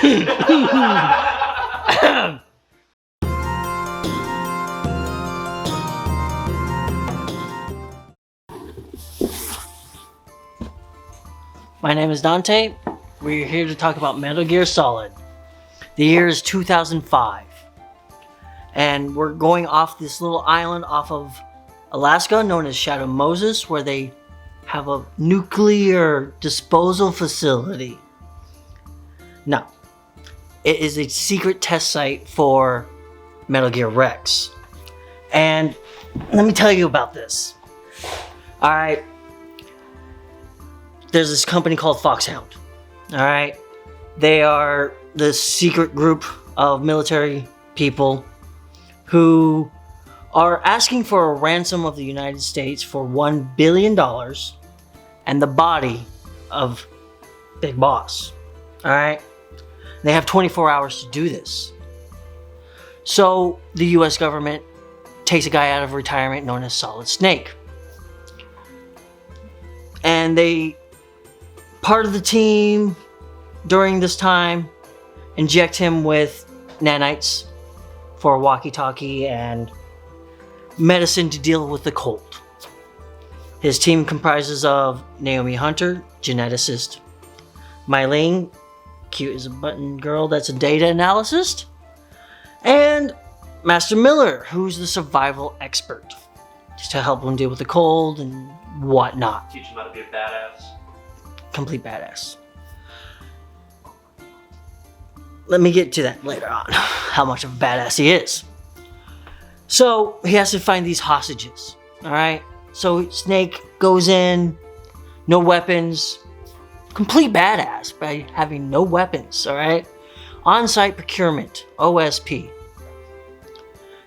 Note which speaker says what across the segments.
Speaker 1: My name is Dante. We're here to talk about Metal Gear Solid. The year is 2005. And we're going off this little island off of Alaska known as Shadow Moses, where they have a nuclear disposal facility. Now, it is a secret test site for Metal Gear Rex. And let me tell you about this. Alright. There's this company called Foxhound. Alright. They are the secret group of military people who are asking for a ransom of the United States for $1 billion and the body of Big Boss. Alright? They have 24 hours to do this. So the US government takes a guy out of retirement known as Solid Snake. And part of the team during this time inject him with nanites for a walkie-talkie and medicine to deal with the cold. His team comprises of Naomi Hunter, geneticist, Mylene, cute as a button girl that's a data analyst, and Master Miller, who's the survival expert, just to help him deal with the cold and whatnot.
Speaker 2: Teach him how to be a badass.
Speaker 1: Complete badass. Let me get to that later on, how much of a badass he is. So he has to find these hostages, alright? So Snake goes in, no weapons, complete badass by having no weapons, alright? On-site procurement, OSP.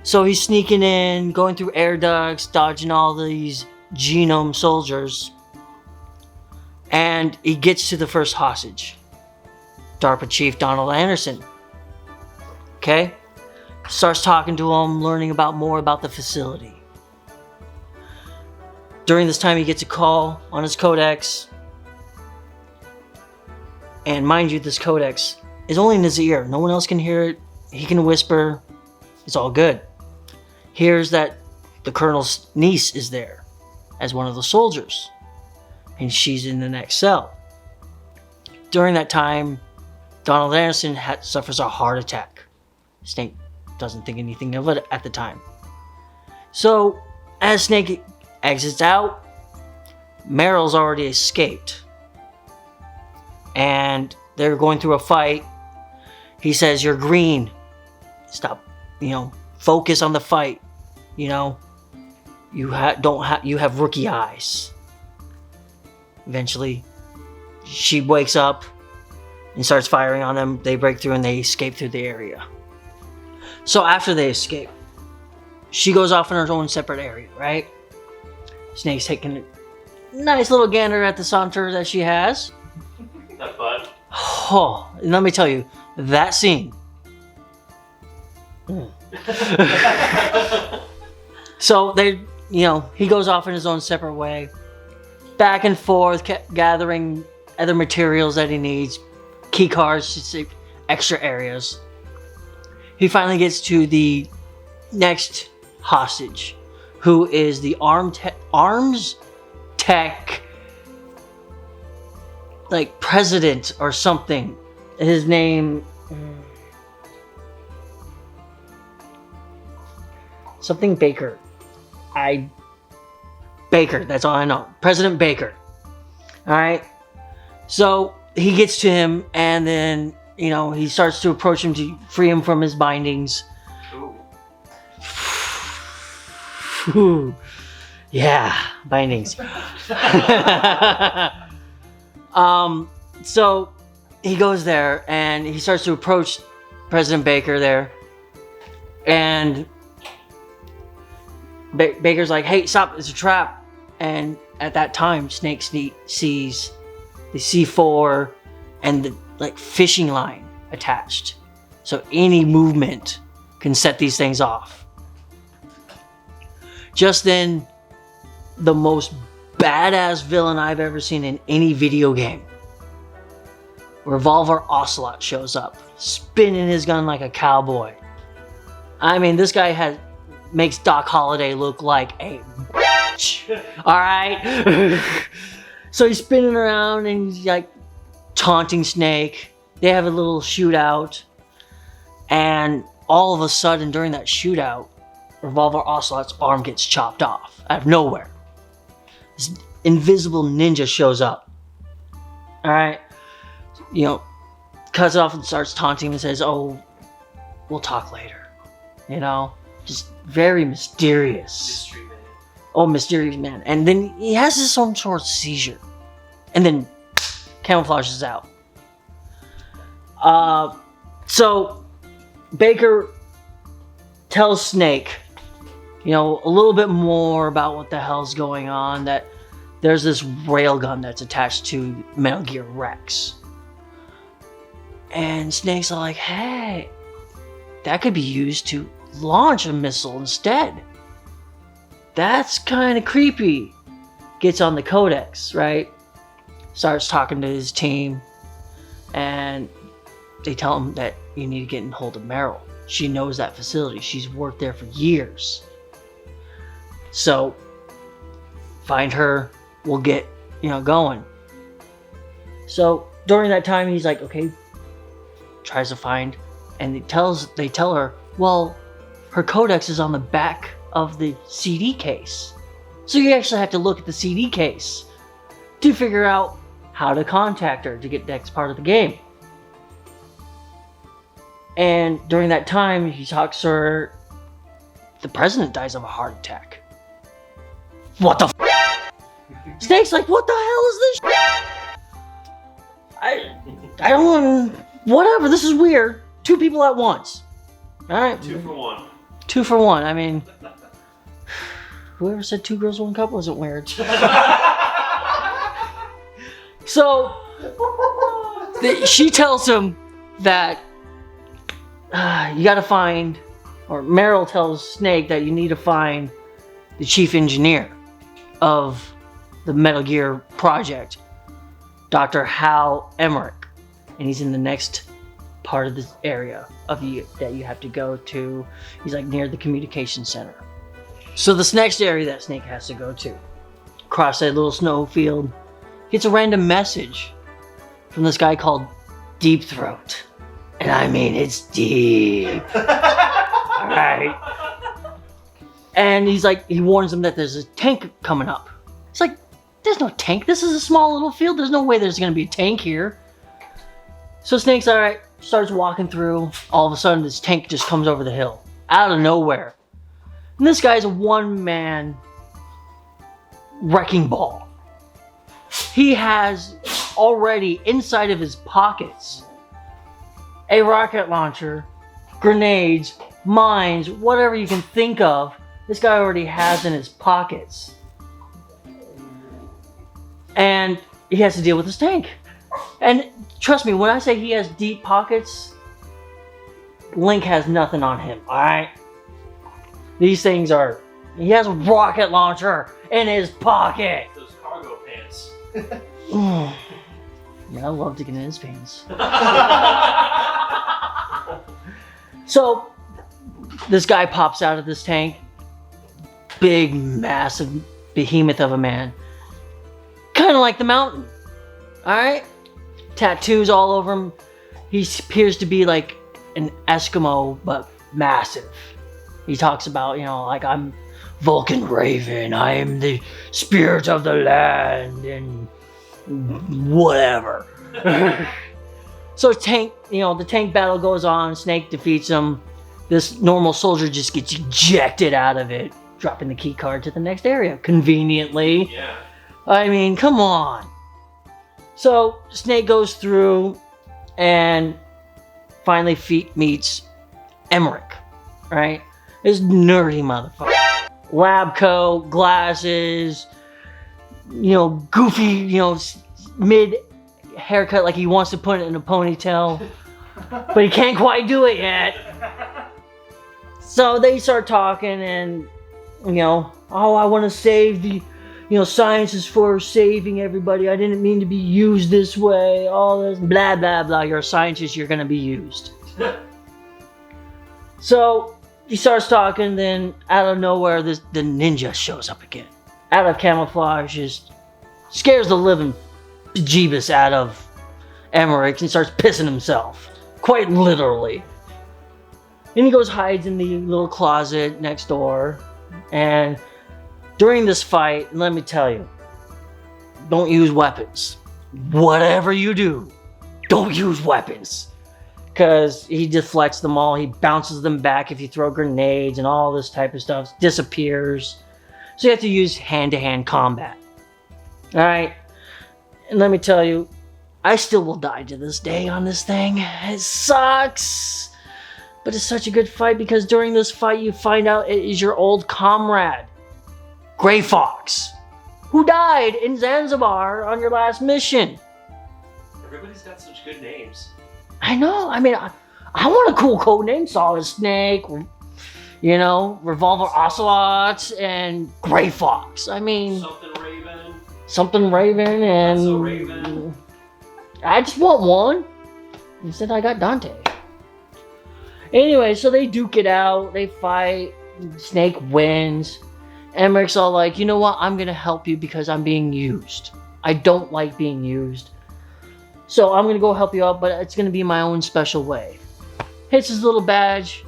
Speaker 1: So he's sneaking in, going through air ducts, dodging all these genome soldiers. And he gets to the first hostage. DARPA Chief Donald Anderson. Okay? Starts talking to him, learning more about the facility. During this time, he gets a call on his codex. And mind you, this codex is only in his ear. No one else can hear it. He can whisper. It's all good. Hears that the colonel's niece is there as one of the soldiers. And she's in the next cell. During that time, Donald Anderson suffers a heart attack. Snake doesn't think anything of it at the time. So, as Snake exits out, Meryl's already escaped. And they're going through a fight. He says, "You're green. Stop, focus on the fight. You have rookie eyes." Eventually, she wakes up and starts firing on them. They break through and they escape through the area. So after they escape, she goes off in her own separate area, right? Snake's taking a nice little gander at the saunter that she has.
Speaker 2: That fun?
Speaker 1: Oh, and let me tell you, that scene. So he goes off in his own separate way. Back and forth, gathering other materials that he needs, key cards, extra areas. He finally gets to the next hostage, who is the arms tech, like president or something. His name, something Baker. Baker, that's all I know. President Baker. Alright? So he gets to him and then, he starts to approach him to free him from his bindings. Ooh. Yeah, bindings. So he goes there and he starts to approach President Baker there. And Baker's like, "Hey, stop, it's a trap." And at that time, Snake sees the C4 and the fishing line attached. So any movement can set these things off. Just then, the most badass villain I've ever seen in any video game Revolver Ocelot shows up, spinning his gun like a cowboy. I mean, this guy makes Doc Holliday look like a bitch. All right? So he's spinning around and he's like taunting Snake. They have a little shootout. And all of a sudden, during that shootout, Revolver Ocelot's arm gets chopped off out of nowhere. This invisible ninja shows up. All right? You know, cuts it off and starts taunting him and says, "Oh, we'll talk later." You know? Just very mysterious.
Speaker 2: Mystery man.
Speaker 1: Oh, mysterious man. And then he has this some sort of seizure. And then camouflages out. So Baker tells Snake, you know, a little bit more about what the hell's going on. That there's this railgun that's attached to Metal Gear Rex. And Snake's like, hey, that could be used to launch a missile instead. That's kind of creepy. Gets on the codex, right? Starts talking to his team. And they tell him that you need to get in hold of Meryl. She knows that facility. She's worked there for years. So, find her. We'll get, going. So, during that time, he's like, okay, tries to find, and they tell her, well, her codex is on the back of the CD case. So you actually have to look at the CD case to figure out how to contact her to get the next part of the game. And during that time, he talks to her. The president dies of a heart attack. What the f? Snake's like, what the hell is this? I don't want. Whatever. This is weird. 2 people at once. All right.
Speaker 2: 2 for 1.
Speaker 1: 2 for 1. I mean, whoever said 2 girls, 1 cup wasn't weird. So she tells him that you got to find, or Meryl tells Snake that you need to find the chief engineer of the Metal Gear project, Dr. Hal Emmerich. And he's in the next part of this area of you that you have to go to. He's like near the communication center. So this next area that Snake has to go to, across that little snow field, gets a random message from this guy called Deep Throat. And I mean, it's deep. Alright. And he's like, he warns him that there's a tank coming up. It's like, there's no tank. This is a small little field. There's no way there's going to be a tank here. So Snake's alright, starts walking through. All of a sudden, this tank just comes over the hill. Out of nowhere. And this guy's a one-man wrecking ball. He has already, inside of his pockets, a rocket launcher, grenades, mines, whatever you can think of, this guy already has in his pockets. And he has to deal with this tank. And trust me, when I say he has deep pockets, Link has nothing on him, alright? These things are... He has a rocket launcher in his pocket!
Speaker 2: Those cargo pants.
Speaker 1: Yeah, I love to get in his pants. So, this guy pops out of this tank. Big, massive behemoth of a man. Kind of like the Mountain. Alright? Tattoos all over him. He appears to be like an Eskimo, but massive. He talks about, like, I'm Vulcan Raven. I am the spirit of the land, and whatever. So the tank battle goes on. Snake defeats him. This normal soldier just gets ejected out of it, dropping the key card to the next area conveniently.
Speaker 2: Yeah.
Speaker 1: I mean, come on. So Snake goes through and finally meets Emmerich, right? This nerdy motherfucker. Lab coat, glasses, goofy, mid haircut, like he wants to put it in a ponytail, but he can't quite do it yet. So they start talking and, I want to save the science is for saving everybody. I didn't mean to be used this way. All this blah, blah, blah. You're a scientist. You're going to be used. So he starts talking. Then out of nowhere, the ninja shows up again. Out of camouflage, just scares the living bejeebus out of Emmerich and starts pissing himself. Quite literally. And he goes hides in the little closet next door. And during this fight, let me tell you, don't use weapons. Whatever you do, don't use weapons. Because he deflects them all. He bounces them back if you throw grenades and all this type of stuff. Disappears. So you have to use hand-to-hand combat. Alright? And let me tell you, I still will die to this day on this thing. It sucks. But it's such a good fight because during this fight you find out it is your old comrade, Gray Fox, who died in Zanzibar on your last mission.
Speaker 2: Everybody's got such good names.
Speaker 1: I know. I mean, I want a cool code name. Solid Snake, Revolver Ocelot, and Gray Fox. I mean... Something Raven and...
Speaker 2: So Raven.
Speaker 1: I just want one. Instead I got Dante. Anyway, so they duke it out. They fight. Snake wins. Emmerich's all like, you know what? I'm going to help you because I'm being used. I don't like being used. So I'm going to go help you out, but it's going to be my own special way. Hits his little badge.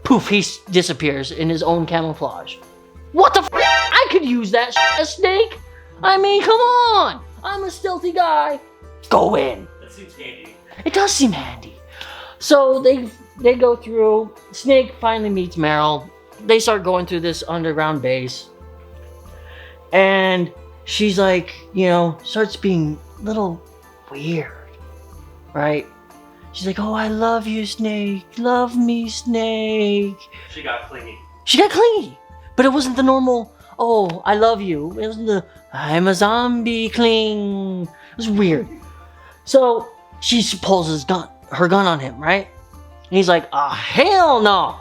Speaker 1: Poof, he disappears in his own camouflage. What the f***? I could use that as Snake. I mean, come on. I'm a stealthy guy. Go in.
Speaker 2: That seems handy.
Speaker 1: It does seem handy. So they go through. Snake finally meets Meryl. They start going through this underground base. And she's like, starts being a little weird. Right? She's like, oh, I love you, Snake. Love me, Snake.
Speaker 2: She got clingy.
Speaker 1: But it wasn't the normal, oh, I love you. It wasn't the, I'm a zombie cling. It was weird. So she pulls her gun on him, right? And he's like, oh, hell no.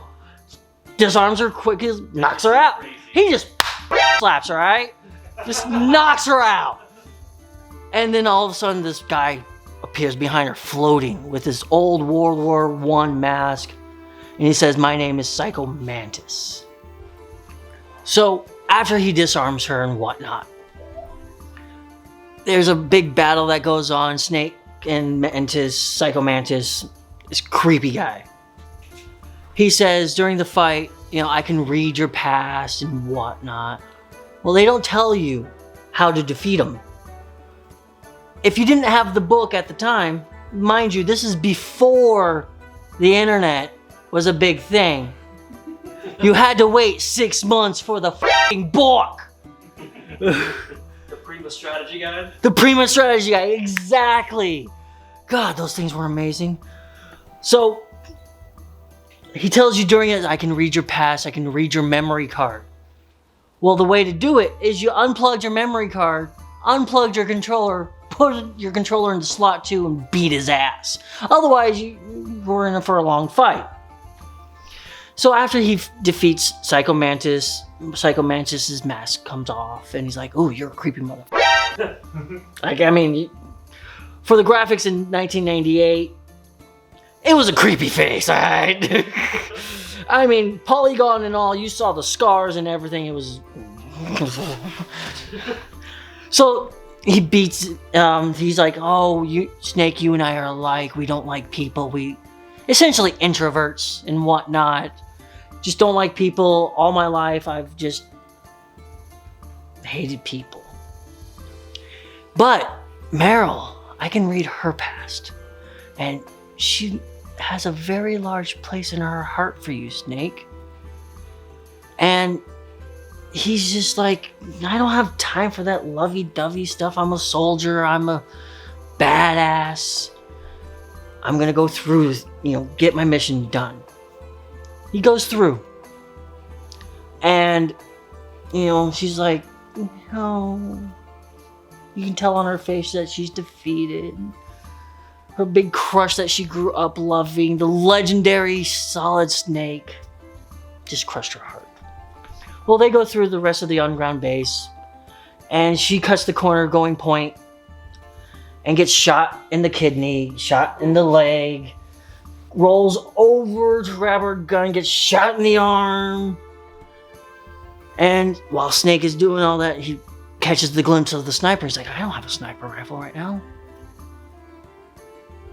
Speaker 1: Disarms her quick, knocks her out. He just slaps her, right? Just knocks her out. And then all of a sudden this guy appears behind her floating with this old World War I mask. And he says, my name is Psycho Mantis. So after he disarms her and whatnot, there's a big battle that goes on. Snake and his Psycho Mantis, this creepy guy. He says during the fight, I can read your past and whatnot. Well, they don't tell you how to defeat him. If you didn't have the book at the time, mind you, this is before the internet was a big thing. You had to wait 6 months for the f***ing book.
Speaker 2: The Prima Strategy Guide?
Speaker 1: The Prima Strategy Guide, exactly. God, those things were amazing. So, he tells you during it, I can read your past, I can read your memory card. Well, the way to do it is you unplug your memory card, unplug your controller, put your controller into slot 2 and beat his ass. Otherwise, you're in for a long fight. So after he defeats Psycho Mantis, Psycho Mantis' mask comes off and he's like, ooh, you're a creepy motherfucker. For the graphics in 1998, it was a creepy face, alright? Polygon and all, you saw the scars and everything, it was... So, he beats, he's like, oh, Snake, you and I are alike, we don't like people, we... Essentially introverts and whatnot. Just don't like people. All my life, I've just hated people. But Meryl, I can read her past. And she has a very large place in her heart for you, Snake. And he's just like, I don't have time for that lovey-dovey stuff. I'm a soldier. I'm a badass. I'm gonna go through, get my mission done. He goes through. And, she's like, no. You can tell on her face that she's defeated. Her big crush that she grew up loving, the legendary Solid Snake, just crushed her heart. Well, they go through the rest of the underground base. and she cuts the corner going point and gets shot in the kidney, shot in the leg, rolls over to grab her gun, gets shot in the arm. And while Snake is doing all that, he catches the glimpse of the sniper. He's like, I don't have a sniper rifle right now.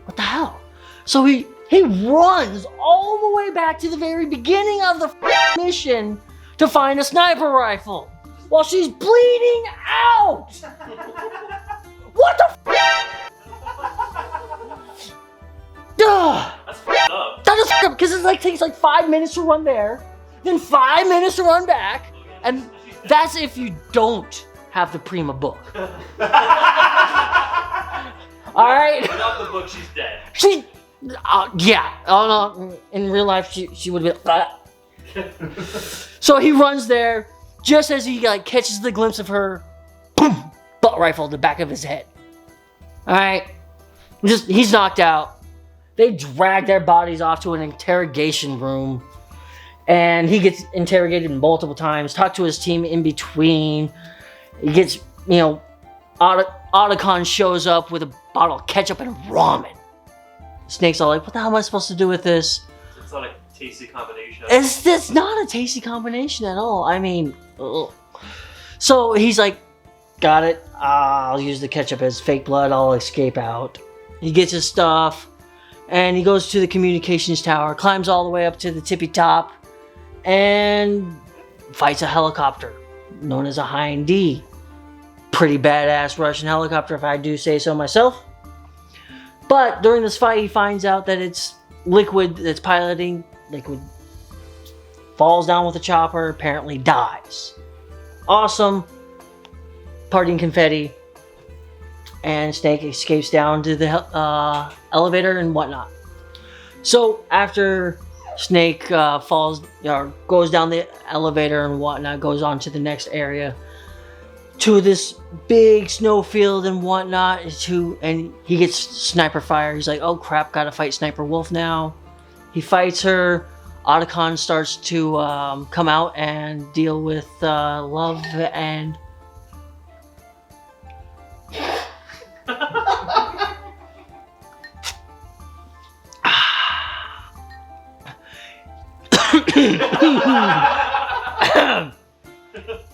Speaker 1: What the hell? So he runs all the way back to the very beginning of the mission to find a sniper rifle while she's bleeding out. What the Duh!
Speaker 2: That's fucked up.
Speaker 1: That is fucked up because it takes 5 minutes to run there, then 5 minutes to run back, and that's if you don't have the Prima book. Alright?
Speaker 2: Without the book, she's dead.
Speaker 1: Yeah. Oh no. In real life, she would have been. So he runs there, just as he catches the glimpse of her, boom, butt rifle in the back of his head. Alright? He's knocked out. They drag their bodies off to an interrogation room. And he gets interrogated multiple times, talked to his team in between. He gets, Otacon shows up with a bottle of ketchup and ramen. Snake's all like, what the hell am I supposed to do with this?
Speaker 2: It's not a tasty combination.
Speaker 1: It's not a tasty combination at all. I mean, ugh. So he's like, got it. I'll use the ketchup as fake blood. I'll escape out. He gets his stuff, and he goes to the communications tower, climbs all the way up to the tippy top, and fights a helicopter known as a Hind D. Pretty badass Russian helicopter, if I do say so myself. But during this fight, he finds out that it's Liquid that's piloting. Liquid falls down with a chopper, apparently dies. Awesome. Partying confetti. And Snake escapes down to the elevator and whatnot. So after Snake falls, or goes down the elevator and whatnot, goes on to the next area, to this big snowfield and whatnot, and he gets sniper fire. He's like, oh crap, gotta fight Sniper Wolf now. He fights her. Otacon starts to come out and deal with Love and...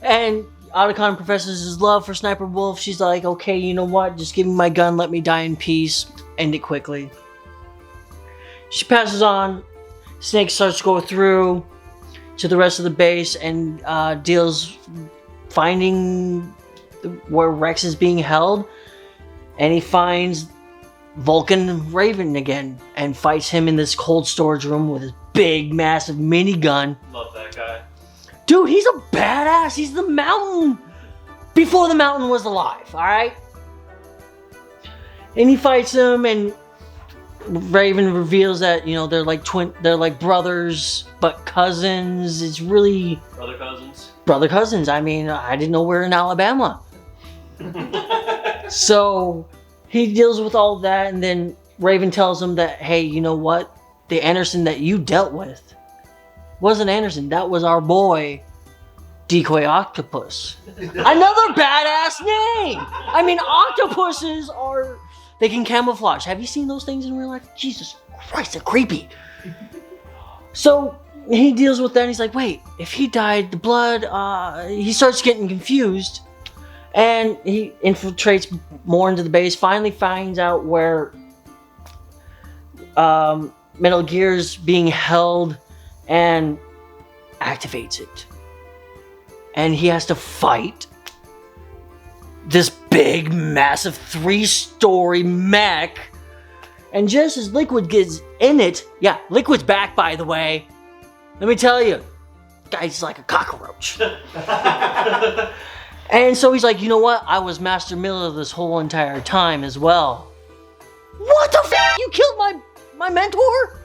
Speaker 1: and Otacon professes his love for Sniper Wolf. She's like, okay, you know what? Just give me my gun. Let me die in peace. End it quickly. She passes on. Snake starts to go through to the rest of the base and deals finding where Rex is being held. And he finds Vulcan Raven again and fights him in this cold storage room with his big, massive minigun.
Speaker 2: Love that guy.
Speaker 1: Dude, he's a badass. He's the Mountain before the Mountain was alive, alright? And he fights him, and Raven reveals that, they're like brothers, but cousins. It's really...
Speaker 2: Brother cousins.
Speaker 1: Brother cousins. I mean, I didn't know we're in Alabama. So, he deals with all that, and then Raven tells him that, hey, you know what? The Anderson that you dealt with wasn't Anderson. That was our boy, Decoy Octopus. Another badass name! I mean, octopuses are... They can camouflage. Have you seen those things in real life? Jesus Christ, they're creepy. So, he deals with that, and he's like, wait, if he died, the blood... he starts getting confused, and he infiltrates more into the base, finally finds out where Metal Gear's being held, and activates it. And he has to fight this big, massive 3-story mech. And just as Liquid gets in it, yeah, Liquid's back, by the way. Let me tell you, guy's like a cockroach. And so he's like, you know what? I was Master Miller this whole entire time as well. What the f***? You killed my mentor?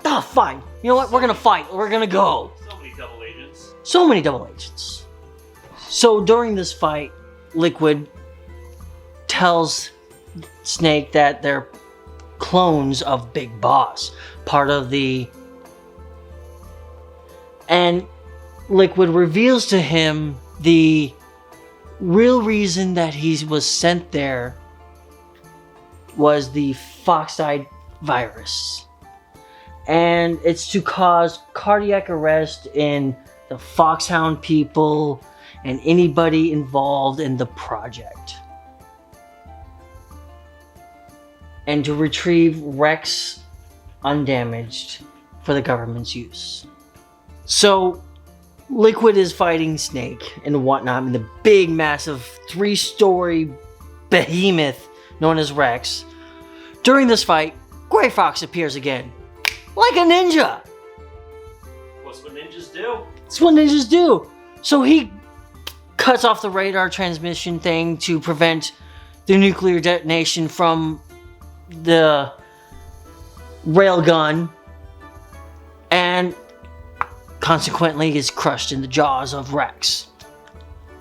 Speaker 1: Ah, fine. You know what? We're gonna fight. We're gonna go.
Speaker 2: So many double agents.
Speaker 1: So many double agents. So during this fight, Liquid tells Snake that they're clones of Big Boss. Part of the... And Liquid reveals to him the real reason that he was sent there was the fox-eyed virus. And it's to cause cardiac arrest in the foxhound people and anybody involved in the project. And to retrieve Rex undamaged for the government's use. So, Liquid is fighting Snake and whatnot in the big, massive, 3-story behemoth known as Rex. During this fight, Gray Fox appears again, like a ninja.
Speaker 2: What's what ninjas do?
Speaker 1: That's what ninjas do. So he cuts off the radar transmission thing to prevent the nuclear detonation from the railgun, and consequently is crushed in the jaws of Rex.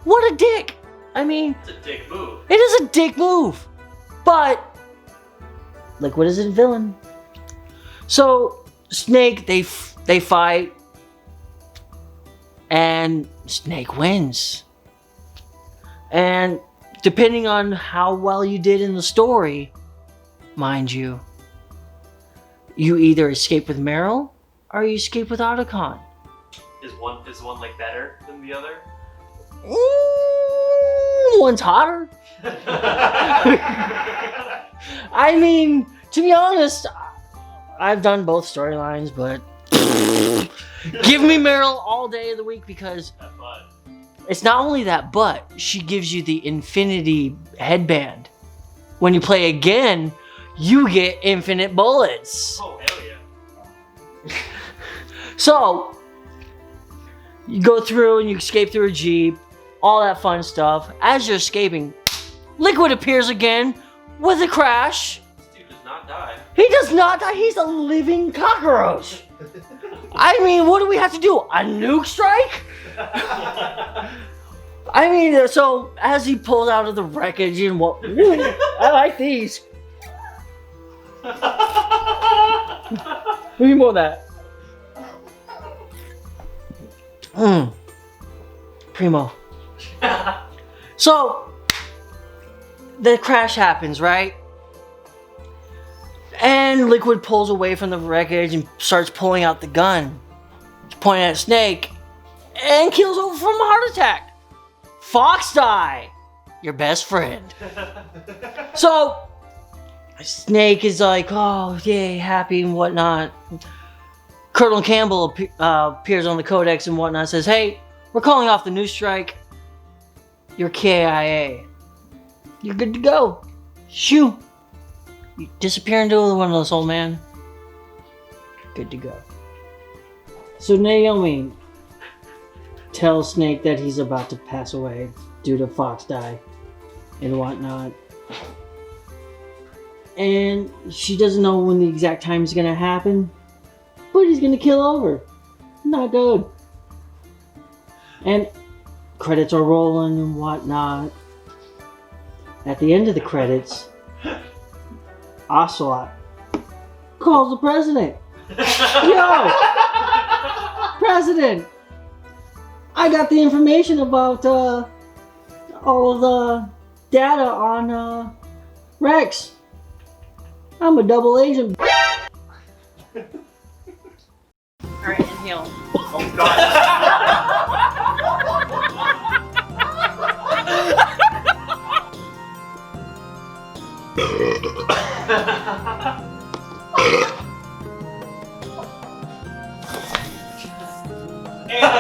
Speaker 1: What a dick! I mean,
Speaker 2: It's a dick move.
Speaker 1: it is a dick move, but Liquid is a villain. So Snake, they fight, and Snake wins. And depending on how well you did in the story, mind you, you either escape with Meryl or you escape with Otacon.
Speaker 2: Is one like better than the other?
Speaker 1: One's hotter. I mean, to be honest, I've done both storylines, but give me Meryl all day of the week because
Speaker 2: Have fun.
Speaker 1: it's not only that, but she gives you the infinity headband. When you play again, you get infinite bullets.
Speaker 2: Oh hell yeah!
Speaker 1: So, you go through and you escape through a Jeep, all that fun stuff. As you're escaping, Liquid appears again with a crash.
Speaker 2: This dude does not die.
Speaker 1: He does not die, he's a living cockroach. I mean, what do we have to do? A nuke strike? I mean, so as he pulls out of the wreckage and what? Ooh, I like these. Give me more of that. Primo. So, the crash happens, right? And Liquid pulls away from the wreckage and starts pulling out the gun. He's pointing at Snake and kills over from a heart attack. Fox die, your best friend. So, Snake is like, oh, yay, happy and whatnot. Colonel Campbell appears on the codex and whatnot, says, hey, we're calling off the news strike. You're KIA. You're good to go. Shoo. You disappear into one of those, old man. Good to go. So Naomi tells Snake that he's about to pass away due to Fox die and whatnot. And she doesn't know when the exact time is going to happen, but he's going to kill over. Not good. And credits are rolling and whatnot. At the end of the credits, Ocelot calls the president. Yo! President! I got the information about all of the data on Rex. I'm a double agent.
Speaker 3: Alright, inhale.
Speaker 2: Oh god. And